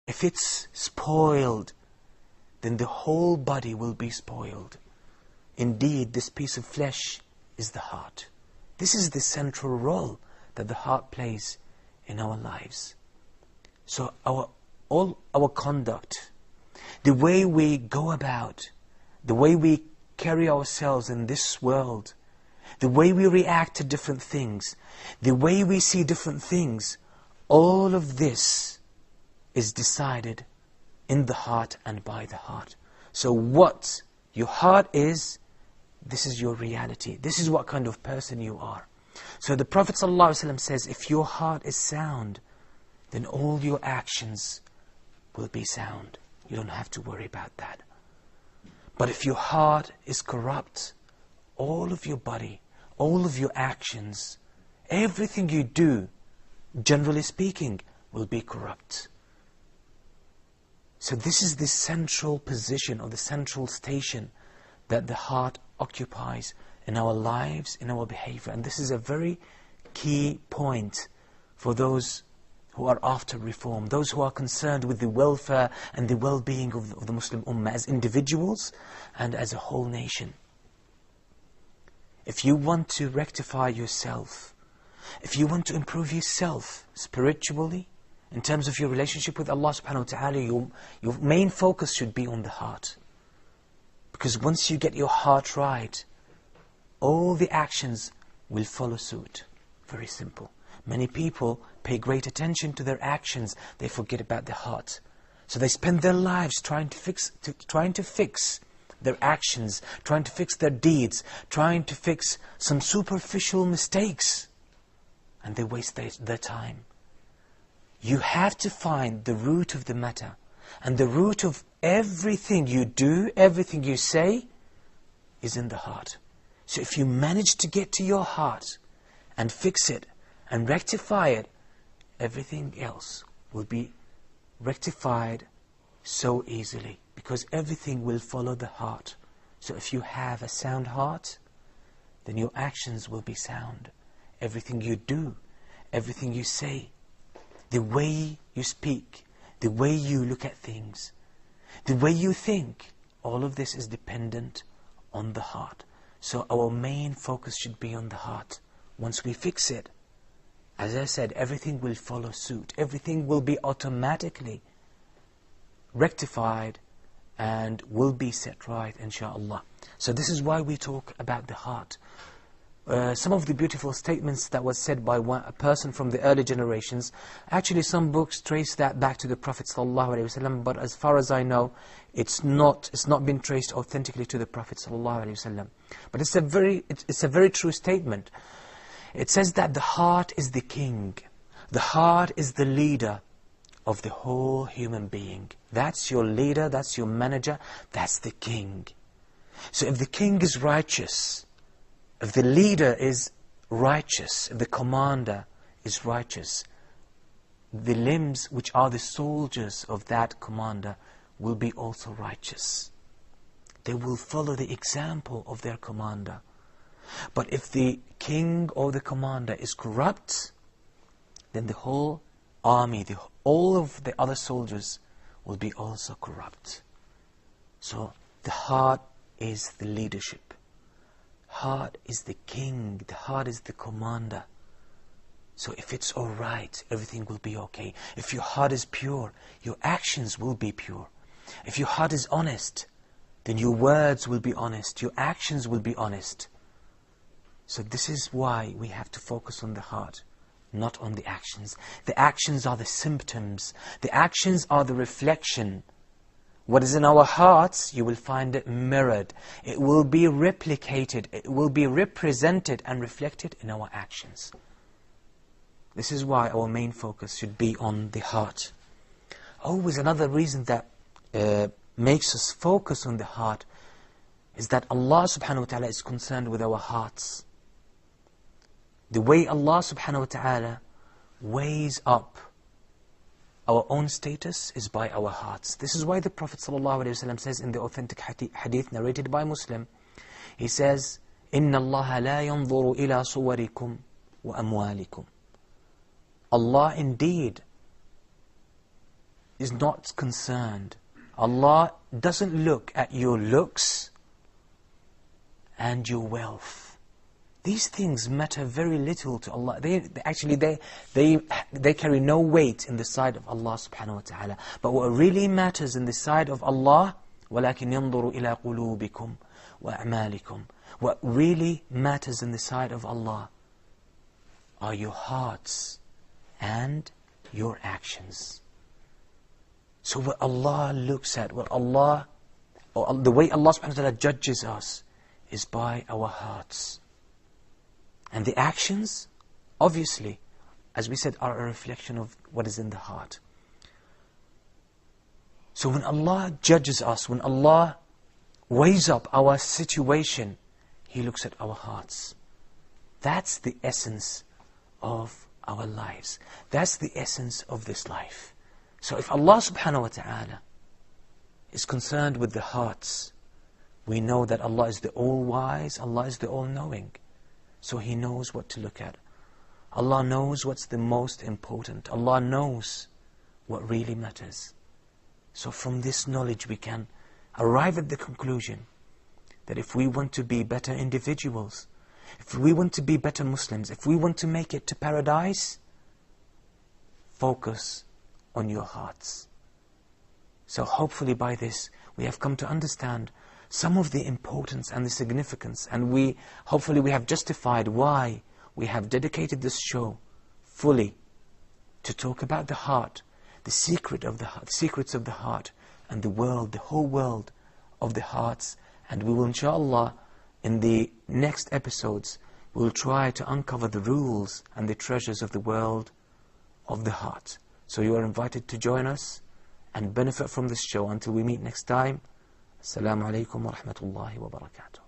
If it's spoiled, then the whole body will be spoiled. Indeed, this piece of flesh is the heart. This is the central role that the heart plays in our lives. So all our conduct, the way we go about, the way we carry ourselves in this world, the way we react to different things, the way we see different things, all of this is decided in the heart and by the heart. So what your heart is, this is your reality. This is what kind of person you are. So the Prophet ﷺ says, if your heart is sound, then all your actions will be sound. You don't have to worry about that. But if your heart is corrupt, all of your body, all of your actions, everything you do, generally speaking, will be corrupt. So this is the central position or the central station that the heart occupies in our lives, in our behavior. And this is a very key point for those who are after reform, those who are concerned with the welfare and the well-being of the Muslim Ummah as individuals and as a whole nation. If you want to rectify yourself, if you want to improve yourself spiritually, in terms of your relationship with Allah subhanahu wa ta'ala, your main focus should be on the heart. Because once you get your heart right, all the actions will follow suit. Very simple. Many people pay great attention to their actions, they forget about their heart. So they spend their lives trying to fix their actions, trying to fix their deeds, trying to fix some superficial mistakes. And they waste their time. You have to find the root of the matter. And the root of everything you do, everything you say, is in the heart. So if you manage to get to your heart and fix it and rectify it, everything else will be rectified so easily. Because everything will follow the heart. So if you have a sound heart, then your actions will be sound. Everything you do, everything you say, the way you speak, the way you look at things, the way you think, all of this is dependent on the heart. So our main focus should be on the heart. Once we fix it, as I said, everything will follow suit. Everything will be automatically rectified and will be set right, inshaAllah. So this is why we talk about the heart. Some of the beautiful statements that was said by a person from the early generations, actually some books trace that back to the Prophet ﷺ, but as far as I know, it's not been traced authentically to the Prophet ﷺ. But it's a very true statement. It says that the heart is the king. The heart is the leader of the whole human being. That's your leader, that's your manager, that's the king. So if the king is righteous, if the leader is righteous, if the commander is righteous, the limbs which are the soldiers of that commander will be also righteous. They will follow the example of their commander. But if the king or the commander is corrupt, then the whole army, all of the other soldiers will be also corrupt. So the heart is the leadership. Heart is the king. The heart is the commander. So if it's all right, everything will be okay. If your heart is pure, your actions will be pure. If your heart is honest, then your words will be honest. Your actions will be honest. So this is why we have to focus on the heart, not on the actions. The actions are the symptoms. The actions are the reflection. What is in our hearts, you will find it mirrored. It will be replicated. It will be represented and reflected in our actions. This is why our main focus should be on the heart. Always another reason that makes us focus on the heart is that Allah subhanahu wa ta'ala is concerned with our hearts. The way Allah subhanahu wa ta'ala weighs up our own status is by our hearts. This is why the Prophet ﷺ says in the authentic hadith narrated by Muslim, he says, إِنَّ اللَّهَ لَا يَنظُرُ إِلَى صُوَرِكُمْ وَأَمْوَالِكُمْ. Allah indeed is not concerned. Allah doesn't look at your looks and your wealth. These things matter very little to Allah. They carry no weight in the sight of Allah subhanahu wa ta'ala. But what really matters in the sight of Allah, وَلَكِنْ يَنْظُرُ إِلَىٰ قُلُوبِكُمْ وَأَعْمَالِكُمْ. What really matters in the sight of Allah are your hearts and your actions. So what Allah looks at, what Allah, or the way Allah subhanahu wa ta'ala judges us is by our hearts. And the actions, obviously, as we said, are a reflection of what is in the heart. So when Allah judges us, when Allah weighs up our situation, He looks at our hearts. That's the essence of our lives. That's the essence of this life. So if Allah subhanahu wa ta'ala is concerned with the hearts, we know that Allah is the all-wise, Allah is the all-knowing. So He knows what to look at. Allah knows what's the most important. Allah knows what really matters. So from this knowledge we can arrive at the conclusion that if we want to be better individuals, if we want to be better Muslims, if we want to make it to paradise, focus on your hearts. So hopefully by this we have come to understand some of the importance and the significance, and hopefully we have justified why we have dedicated this show fully to talk about the heart, the secrets of the heart, and the world, the whole world of the hearts. And we will, inshallah, in the next episodes, we will try to uncover the rules and the treasures of the world of the heart. So you are invited to join us and benefit from this show. Until we meet next time, Assalamu alaikum wa rahmatullahi wa barakatuh.